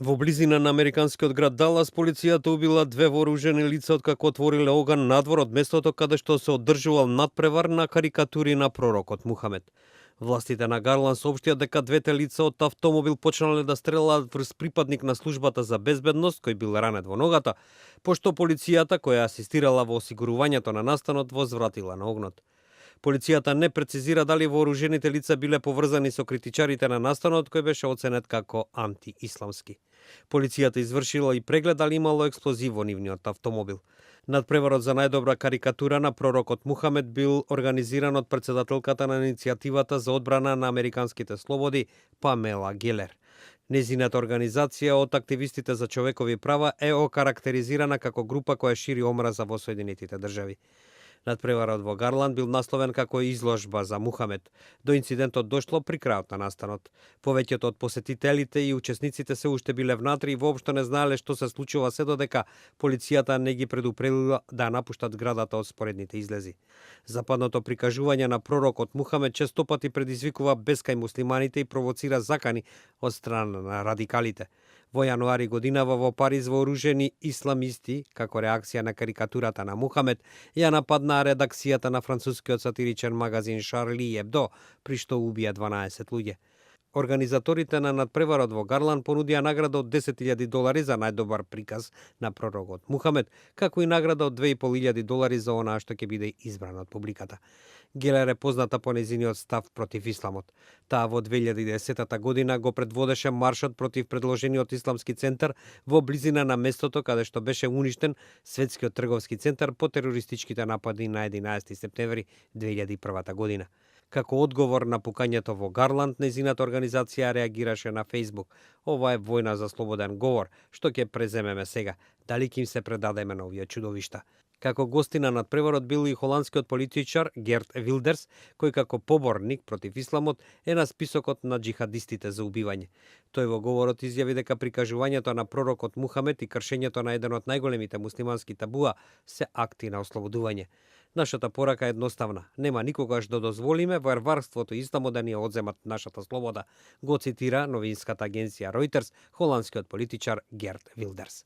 Во близина на американскиот град Далас, полицијата убила две вооружени лица откако отвориле оган надвор од местото каде што се одржувал надпревар на карикатури на пророкот Мухамед. Властите на Гарланд соопштија дека двете лица од автомобил почнале да стрелаат врз припадник на службата за безбедност кој бил ранет во ногата, пошто полицијата која асистирала во осигурувањето на настанот возвратила на огнот. Полицијата не прецизира дали вооружените лица биле поврзани со критичарите на настанот кој беше оценет како антиисламски. Полицијата извршила и преглед дали имало експлозив во нивниот автомобил. Надпреварот за најдобра карикатура на пророкот Мухамед бил организиран од председателката на иницијативата за одбрана на американските слободи Памела Гелер. Незината организација од активистите за човекови права е окарактеризирана како група која шири омраза во Соединетите држави. Надпреварот во Гарланд бил насловен како изложба за Мухамед. До инцидентот дошло при крајот на настанот. Повеќето од посетителите и учесниците се уште биле внатре и воопшто не знаеле што се случува се додека полицијата не ги предупредила да напуштат зградата од споредните излези. Западното прикажување на пророкот Мухамед честопати предизвикува бес кај муслиманите и провоцира закани од страна на радикалите. Во јануари годинава во Париз вооружени исламисти, како реакција на карикатурата на Мухамед, ја нападнаа редакцијата на францускиот сатиричен магазин Шарли Ебдо, при што убија 12 луѓе. Организаторите на надпреварот во Гарланд понудија награда од $10,000 за најдобар приказ на пророкот Мухамед, како и награда од $2,500 за онаа што ќе биде избран од публиката. Гелер е позната по незиниот став против исламот. Таа во 2010 година го предводеше маршот против предложениот исламски центар во близина на местото каде што беше уништен светскиот трговски центар по терористичките напади на 11 септември 2001 година. Како одговор на пукањето во Гарланд, незината организација реагираше на Facebook. Ова е војна за слободен говор, што ќе преземеме сега, дали ќе им се предадеме на овие чудовишта. Како гостина над преварот бил и холандскиот политичар Герт Вилдерс, кој како поборник против исламот е на списокот на джихадистите за убивање. Тој во говорот изјави дека прикажувањето на пророкот Мухамед и кршењето на еден од најголемите муслимански табуа се акти на ослободување. Нашата порака е едноставна. Нема никогаш да дозволиме варварството и исламот да ни ја одземат нашата слобода, го цитира новинската агенција Reuters холандскиот политичар Герт Вилдерс.